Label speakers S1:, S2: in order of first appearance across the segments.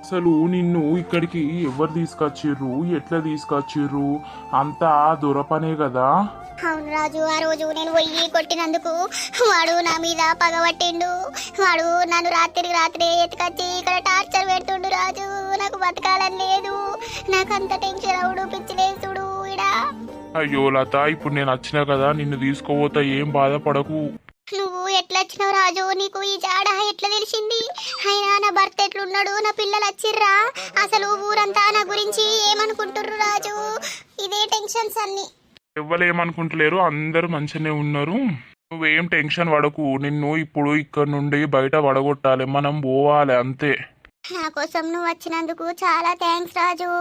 S1: అసలు నిన్ను ఇక్కడికి ఎవరు తీసుకొచ్చిర్రు, ఎట్లా తీసుకొచ్చిర్రు? అంతా దొరపనే కదా.
S2: అవును రాజు, ఆ రోజు నేను పోయి కొట్టినందుకు వాడు నా మీద పగబట్టిండు. వాడు నన్ను రాత్రి ఎత్తుకొచ్చి ఇక్కడ టార్చర్ పెడుతుండు రాజు. నాకు బతకాలని లేదు, నాకు అంత టెన్షన్ అవుడు, పిచ్చిలేసుడు ఇడా.
S1: అయ్యో లత, ఇప్పుడు నేను వచ్చినా కదా, నిన్ను తీసుకోపోతా, ఏం బాధపడకు.
S2: నువ్వు ఎట్లా వచ్చినావు రాజు? నీకు ఈ జాడ ఎట్లా తెలిసింది? అయినా నా భర్త ఎట్లున్నాడు, నా పిల్లలు వచ్చిర్రా? అసలు ఊరంతా నా గురించి ఏమనుకుంటుర్రు రాజు? ఇదే టెన్షన్స్ అన్ని.
S1: ఎవ్వలేమనుకుంటలేరు, అందరూ మంచిగానే ఉన్నారు. నువ్వేం టెన్షన్ పడకు. నిన్ను ఇప్పుడు ఇక్కడ నుండి బయట పడగొట్టాలి, మనం పోవాలి అంతే.
S2: నా కోసం నువ్వు వచ్చినందుకు చాలా థ్యాంక్స్ రాజు.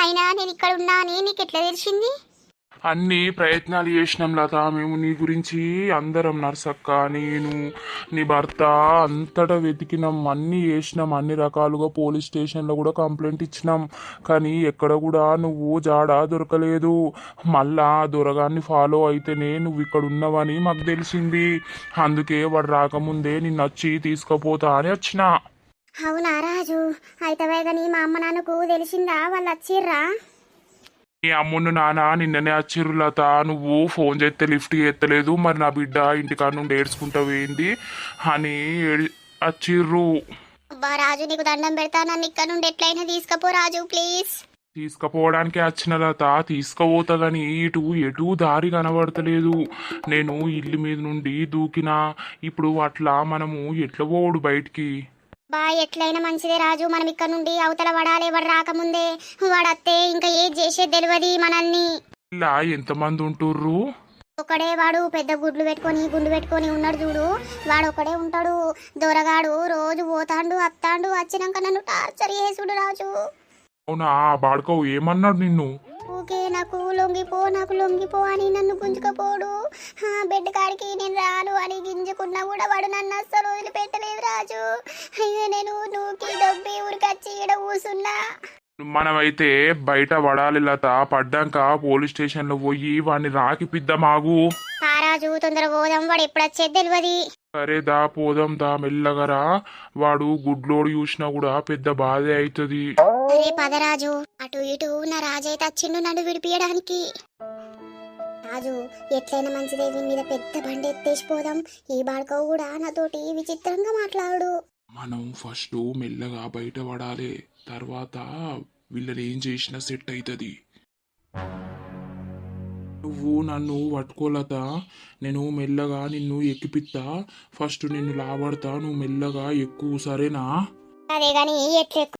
S2: అయినా నేను ఇక్కడ ఉన్నా అని నీకు ఎట్లా తెలిసింది?
S1: అన్ని ప్రయత్నాలు చేసినాం లత, మేము నీ గురించి అందరం, నర్సక్క, నేను, నీ భర్త అంతటా వెతికినాం, అన్నీ చేసినాం, అన్ని రకాలుగా పోలీస్ స్టేషన్లో కూడా కంప్లైంట్ ఇచ్చినాం. కానీ ఎక్కడ కూడా నువ్వు జాడ దొరకలేదు. మళ్ళా దొరగాన్ని ఫాలో అయితేనే నువ్వు ఇక్కడ ఉన్నావని మాకు తెలిసింది. అందుకే వాడు రాకముందే నిన్ను వచ్చి తీసుకుపోతా అని వచ్చిన.
S2: అవునా రాజు? అయితే కానీ మా అమ్మ నాన్నకు తెలిసిందా వాళ్ళు వచ్చిర్రా?
S1: నీ అమ్ముండు నాన్న నిన్ననే వచ్చిర్రు లత. నువ్వు ఫోన్ చేస్తే లిఫ్ట్ చేస్తలేదు, మరి నా బిడ్డ ఇంటికాడ నుండి ఏడ్చుకుంటావు ఏంటి అని వచ్చిర్రు.
S2: అబ్బా రాజు, నీకు దండం పెడతా, నన్ను ఇక్కడ నుండి ఎట్లయినా తీసుకపో రాజు ప్లీజ్.
S1: తీసుకుపోవడానికి వచ్చిన లత, తీసుకుపోతా గాని ఇటు ఎటు దారి కనబడతలేదు. నేను ఇల్లు మీద నుండి దూకినా, ఇప్పుడు అట్లా మనము ఎట్లా పోవుడు బయటికి?
S2: బా ఎట్లయినా మంచిదే రాజు, మనం ఇక్కడ నుండి అవతల పడాలి. వాడు రాకముందే వాడత్తే ఇంకా ఏది చేసేది తెలియదు మనల్ని.
S1: ఇలా ఎంతమంది ఉంటుర్రు?
S2: ఒకడే వాడు, పెద్ద గుండు పెట్టుకొని ఉన్నాడు చూడు, వాడు ఒకడే ఉంటాడు. దొరగాడు రోజు పోతాండు వస్తాండు, వచ్చినాక నన్ను టార్చర్ చేసుడు రాజు.
S1: అవునా? బాడుకోవు ఏమన్నాడు నిన్ను?
S2: ఊకే నాకు లొంగిపో అని నన్ను గుంజుకపోడు. బెడ్ కాడికి నేను రాను అని గింజుకున్నా కూడా వాడు నన్ను అస్సలు వదిలిపెట్టలేదు రాజు. అయ్యో, నేను నూకి దొబ్బి ఊరికొచ్చి ఈడ కూసున్నా.
S1: మనమైతే బయట పడాలి లత, పడ్డాక పోలీస్ స్టేషన్ లో పోయి వాడిని రాకిపిద్దామాగు.
S2: రాజు తొందర పోదాం, వాడు ఎప్పుడు వచ్చేది తెలియదు.
S1: సరే దా పోదాం, దా మెల్లగరా. వాడు గుడ్లోడు చూసినా కూడా పెద్ద బాధే అవుతుంది.
S2: అరే పదరాజు, అటు ఇటు నా రాజు అయితే వచ్చిండు నన్ను విడిపియడానికి. రాజు ఎట్లయినా మంచిదే, వీని మీద పెద్ద బండి ఎత్తేసిపోదాం. ఈ బాడుకో కూడా నాతోటి విచిత్రంగా మాట్లాడు.
S1: మనం ఫస్ట్ మెల్లగా బయట పడాలి, తర్వాత వీళ్ళని ఏం చేసినా సెట్ అవుతుంది. నువ్వు నన్ను పట్టుకోలత, నేను మెల్లగా నిన్ను ఎక్కిపిత్తా. ఫస్ట్ నిన్ను లాబడతా, నువ్వు మెల్లగా ఎక్కువ, సరేనా?
S2: అదే గాని ఎట్లెక్కు